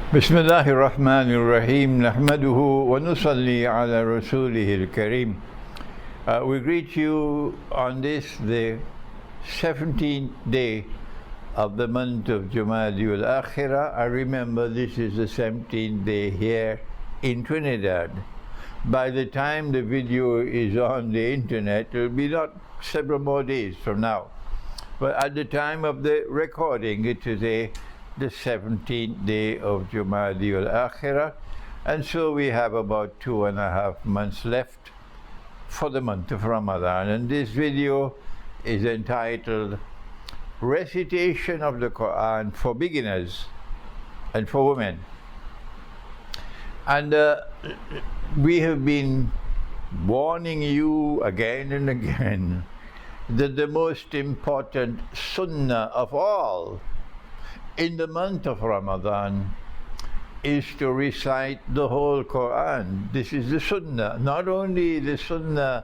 بسم الله الرحمن الرحيم نحمده ونصلي على رسوله الكريم. We greet you on this, the 17th day of the month of Jumadil Akhirah. I remember this is the 17th day here in Trinidad. By the time the video is on the internet, it will be not several more days from now. But at the time of the recording, it is the 17th day of Jumadil Akhirah, and so we have about 2.5 months left for the month of Ramadan. And this video is entitled Recitation of the Quran for Beginners and for Women. And we have been warning you again and again that the most important sunnah of all in the month of Ramadan is to recite the whole Quran. This is the sunnah, not only the sunnah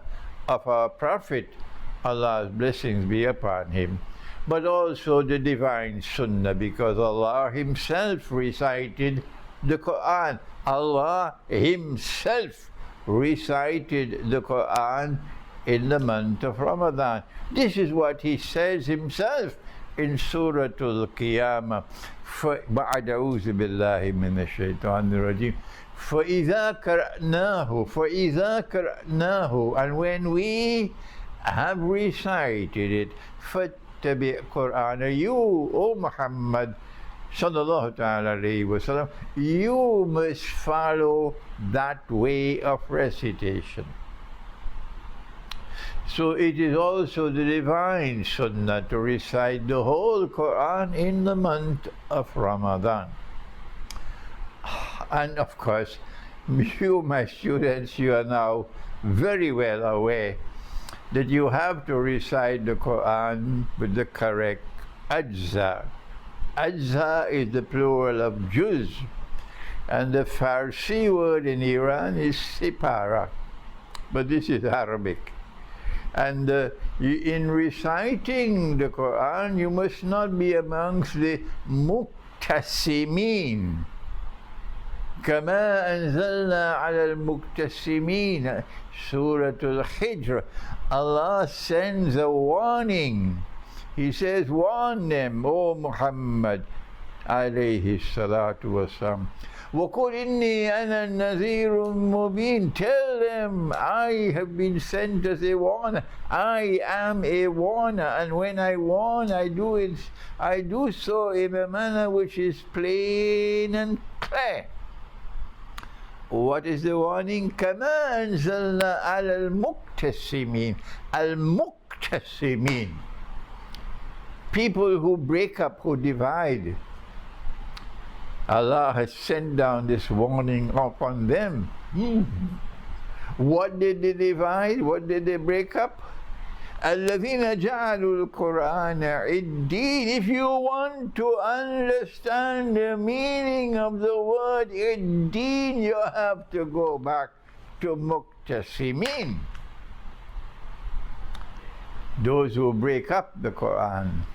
of our Prophet, Allah's blessings be upon him, but also the divine sunnah, because Allah himself recited the Quran. Allah himself recited the Quran in the month of Ramadan. This is what he says himself in Surah Al-Qiyamah. بعد أعوذ بالله من الشيطان الرجيم فإذا قرأناه, and when we have recited it, فاتبع قرآن, you, O Muhammad sallallahu ta'ala alayhi wa sallam, you must follow that way of recitation. So it is also the divine sunnah to recite the whole Quran in the month of Ramadan. And of course, you, my students, you are now very well aware that you have to recite the Quran with the correct ajza. Ajza is the plural of juz, and the Farsi word in Iran is sipara, but this is Arabic. And in reciting the Quran, you must not be amongst the muqtasimeen. كما أنزلنا على المقتسمين, Surah Al-Hijr. Allah sends a warning. He says, warn them, O Muhammad alayhi salatu wasalam. وَقُلْ إِنِّي أَنَا النَّذِيرُ الْمُبِينُ. Tell them, I have been sent as a warner. I am a warner, and when I warn, I do so in a manner which is plain and clear. What is the warning? كَمَا أَنزَلْنَا عَلَى الْمُقْتَسِمِينَ. Al-Muqtasimin, people who break up, who divide. Allah has sent down this warning upon them. What did they divide? What did they break up? الَّذِينَ جَعَلُوا الْقُرْآنَ عِدِّينَ. If you want to understand the meaning of the word iddin, you have to go back to muqtasimin, those who break up the Quran.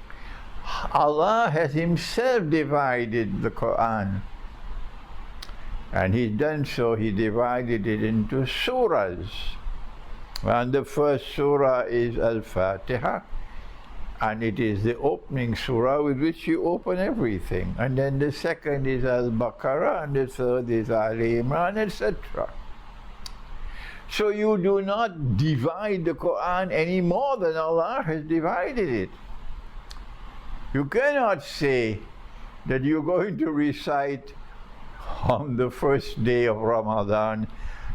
Allah has himself divided the Quran, and he's done so. He divided it into surahs, and the first surah is Al-Fatiha, and it is the opening surah with which you open everything, and then the second is Al-Baqarah, and the third is Ali Imran, etc. So you do not divide the Quran any more than Allah has divided it. You cannot say that you're going to recite on the first day of Ramadan,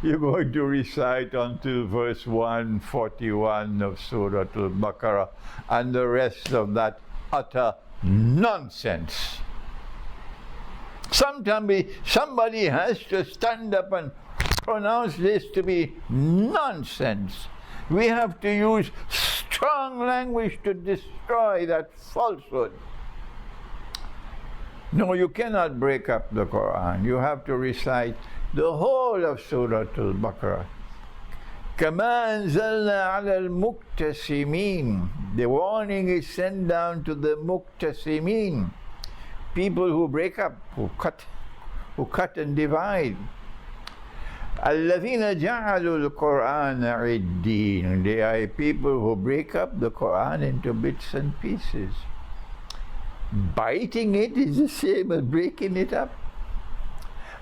you're going to recite until verse 141 of Surah Al-Baqarah, and the rest of that utter nonsense. Somebody has to stand up and pronounce this to be nonsense. We have to use strong language to destroy that falsehood. No, you cannot break up the Quran. You have to recite the whole of Surah Al-Baqarah. كَمَا أَنزَلْنَا عَلَى الْمُقْتَسِمِينَ. The warning is sent down to the muqtasimin, people who break up, who cut, who cut and divide. الَّذِينَ جَعَلُوا الْقُرْآنَ عِدِّينَ. They are people who break up the Quran into bits and pieces. Biting it is the same as breaking it up.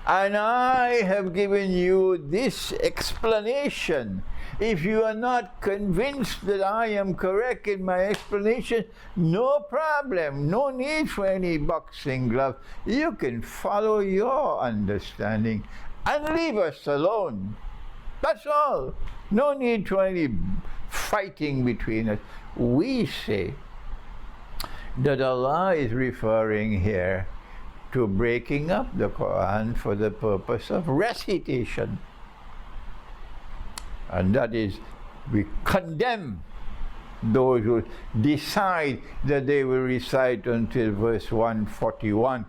And I have given you this explanation. If you are not convinced that I am correct in my explanation, no problem. No need for any boxing glove. You can follow your understanding and leave us alone. That's all. No need for any fighting between us. We say that Allah is referring here to breaking up the Quran for the purpose of recitation. And that is, we condemn those who decide that they will recite until verse 141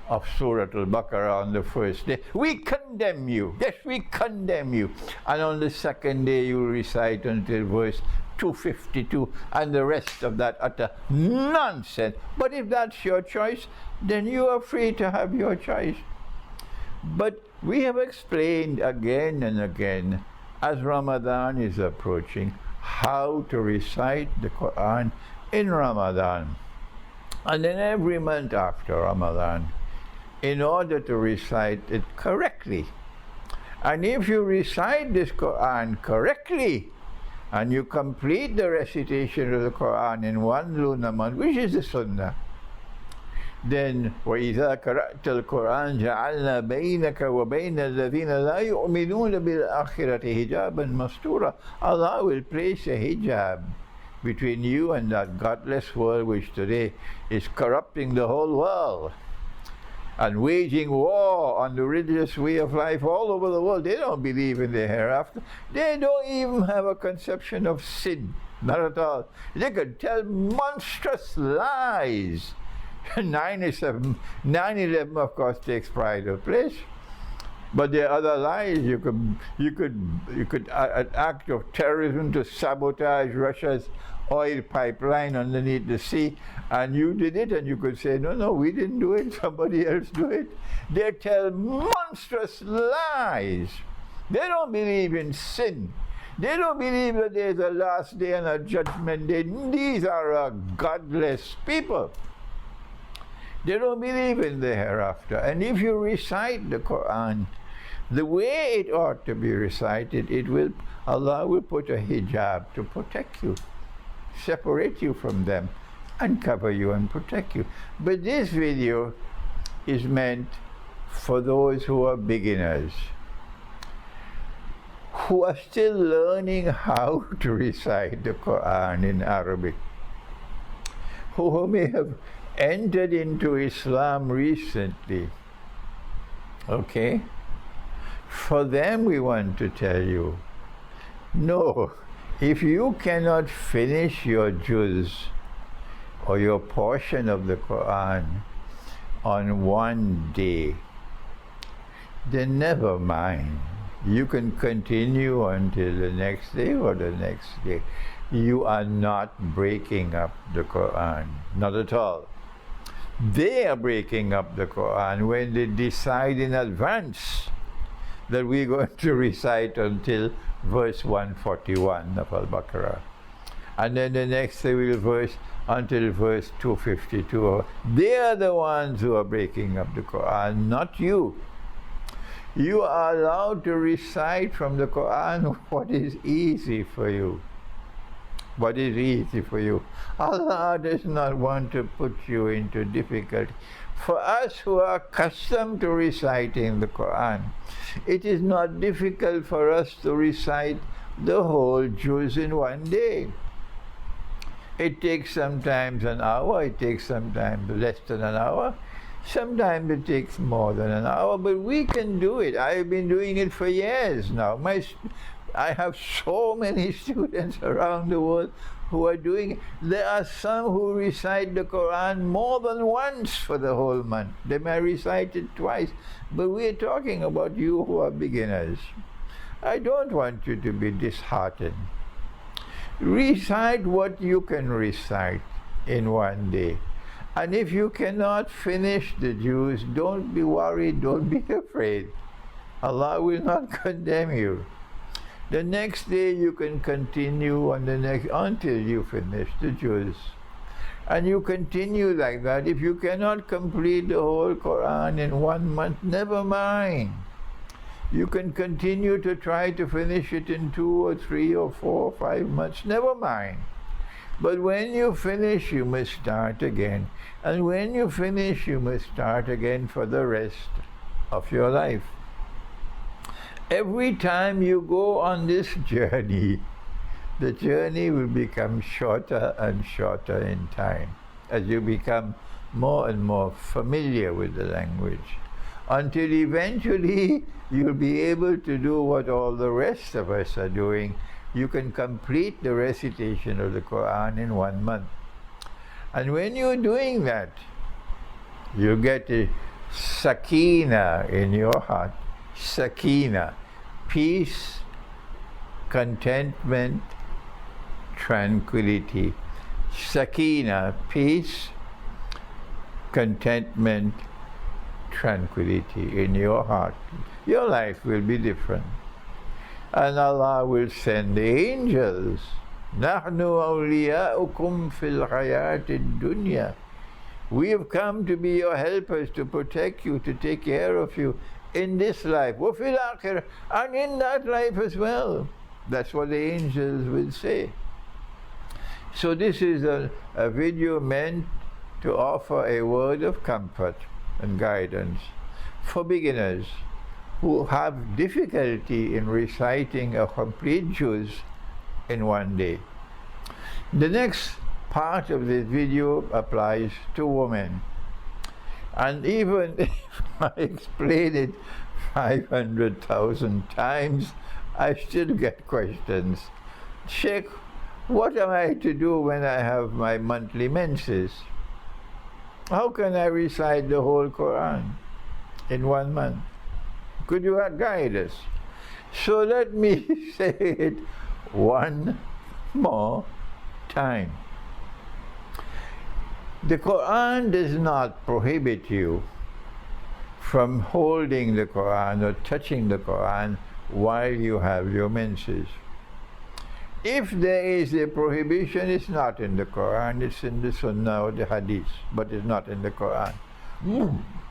of Surah Al-Baqarah on the first day. We condemn you. Yes, we condemn you. And on the second day you will recite until verse 252 and the rest of that utter nonsense. But if that's your choice, then you are free to have your choice. But we have explained again and again, as Ramadan is approaching, how to recite the Quran in Ramadan and then every month after Ramadan, in order to recite it correctly. And if you recite this Quran correctly, and you complete the recitation of the Quran in one lunar month, which is the Sunnah, then وَإِذَا قَرَأْتَ الْقُرْآنَ جَعَلْنَا بَيْنَكَ وَبَيْنَ الَّذِينَ لَا يُؤْمِنُونَ بِالْآخِرَةِ حِجَابًا مَسْتُورًا. Allah will place a hijab between you and that godless world which today is corrupting the whole world and waging war on the religious way of life all over the world. They don't believe in the hereafter. They don't even have a conception of sin. Not at all. They could tell monstrous lies. 9/11 of course takes pride of place. But there are other lies. You could an act of terrorism to sabotage Russia's oil pipeline underneath the sea, and you did it, and you could say, no, we didn't do it, somebody else do it. They tell monstrous lies. They don't believe in sin. They don't believe that there's a last day and a judgment day. These are godless people. They don't believe in the hereafter. And if you recite the Quran the way it ought to be recited, Allah will put a hijab to protect you, separate you from them, and cover you and protect you. But this video is meant for those who are beginners, who are still learning how to recite the Quran in Arabic, who may have entered into Islam recently. Okay? For them we want to tell you, no, if you cannot finish your juz or your portion of the Quran on one day, then never mind. You can continue until the next day or the next day. You are not breaking up the Quran, not at all. They are breaking up the Quran when they decide in advance that we're going to recite until verse 141 of Al-Baqarah. And then the next day we'll verse until verse 252. They are the ones who are breaking up the Quran, not you. You are allowed to recite from the Quran what is easy for you. What is easy for you. Allah does not want to put you into difficulty. For us who are accustomed to reciting the Quran, it is not difficult for us to recite the whole juz in one day. It takes sometimes an hour, it takes sometimes less than an hour, sometimes it takes more than an hour, but we can do it. I've been doing it for years now. I have so many students around the world who are doing it. There are some who recite the Quran more than once for the whole month. They may recite it twice. But we're talking about you who are beginners. I don't want you to be disheartened. Recite what you can recite in one day. And if you cannot finish the juz, don't be worried, don't be afraid. Allah will not condemn you. The next day you can continue on the next until you finish the juz. And you continue like that. If you cannot complete the whole Quran in 1 month, never mind. You can continue to try to finish it in 2 or 3 or 4 or 5 months, never mind. But when you finish, you must start again. And when you finish, you must start again for the rest of your life. Every time you go on this journey, the journey will become shorter and shorter in time as you become more and more familiar with the language, until eventually you'll be able to do what all the rest of us are doing. You can complete the recitation of the Quran in 1 month. And when you're doing that, you get a sakina in your heart. Sakina, peace, contentment, tranquility. Sakina, peace, contentment, tranquility in your heart. Your life will be different. And Allah will send the angels. نَحْنُ أَوْلِيَاؤُكُمْ فِي الْحَيَاةِ الدُّنْيَا. We have come to be your helpers, to protect you, to take care of you in this life. وَفِي الْآخِرَةِ, and in that life as well. That's what the angels will say. So this is a video meant to offer a word of comfort and guidance for beginners who have difficulty in reciting a complete juz in 1 day. The next part of this video applies to women. And even if I explain it 500,000 times, I still get questions. Sheikh, what am I to do when I have my monthly menses? How can I recite the whole Quran in 1 month? Could you guide us? So let me say it one more time. The Quran does not prohibit you from holding the Quran or touching the Quran while you have your menses. If there is a prohibition, it's not in the Quran, it's in the Sunnah or the Hadith, but it's not in the Quran.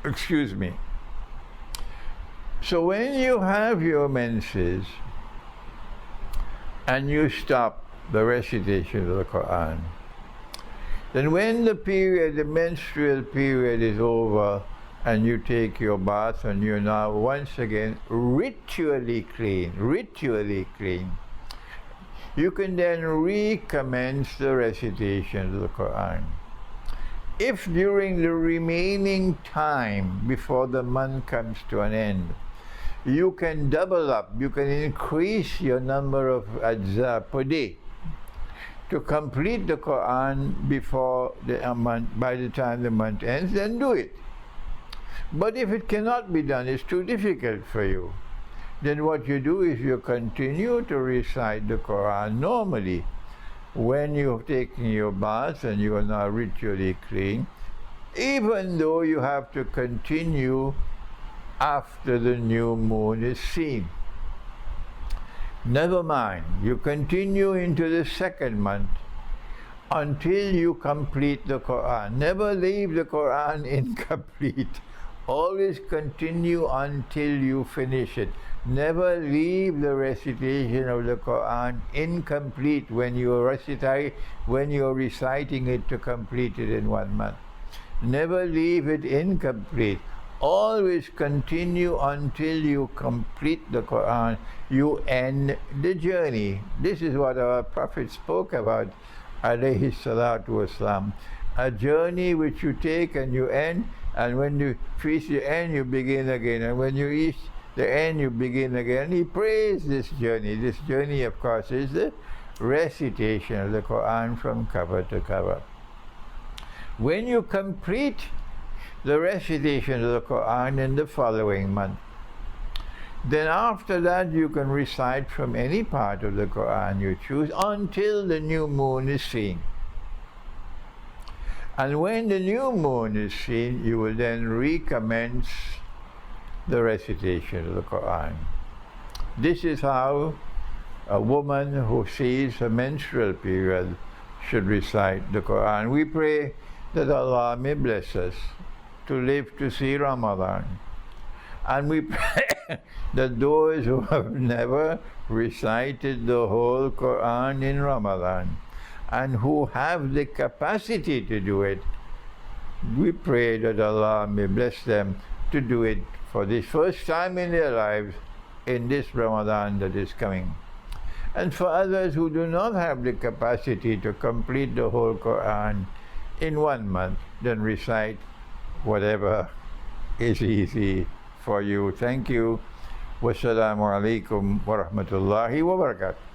Excuse me. So when you have your menses and you stop the recitation of the Quran, then when the menstrual period is over and you take your bath and you're now once again ritually clean, you can then recommence the recitation of the Quran. If during the remaining time before the month comes to an end, you can double up, you can increase your number of ajza per day to complete the Quran before by the time the month ends, then do it. But if it cannot be done, it's too difficult for you, then what you do is you continue to recite the Quran normally. When you've taken your bath and you are now ritually clean, even though you have to continue after the new moon is seen. Never mind, you continue into the 2nd month until you complete the Quran. Never leave the Quran incomplete. Always continue until you finish it. Never leave the recitation of the Quran incomplete when you're reciting it to complete it in 1 month. Never leave it incomplete. Always continue until you complete the Quran. You end the journey. This is what our Prophet spoke about, alayhi salatu wasalam. A journey which you take and you end, and when you reach the end, you begin again. And when you reach the end, you begin again. He praised this journey. This journey, of course, is the recitation of the Quran from cover to cover. When you complete the recitation of the Quran in the following month, then after that you can recite from any part of the Quran you choose until the new moon is seen. And when the new moon is seen, you will then recommence the recitation of the Quran. This is how a woman who sees a menstrual period should recite the Quran. We pray that Allah may bless us to live to see Ramadan. And we pray that those who have never recited the whole Quran in Ramadan and who have the capacity to do it, we pray that Allah may bless them to do it for the first time in their lives in this Ramadan that is coming. And for others who do not have the capacity to complete the whole Quran in 1 month, then recite whatever is easy for you. Thank you. Wassalamu alaikum wa rahmatullahi wa barakatuh.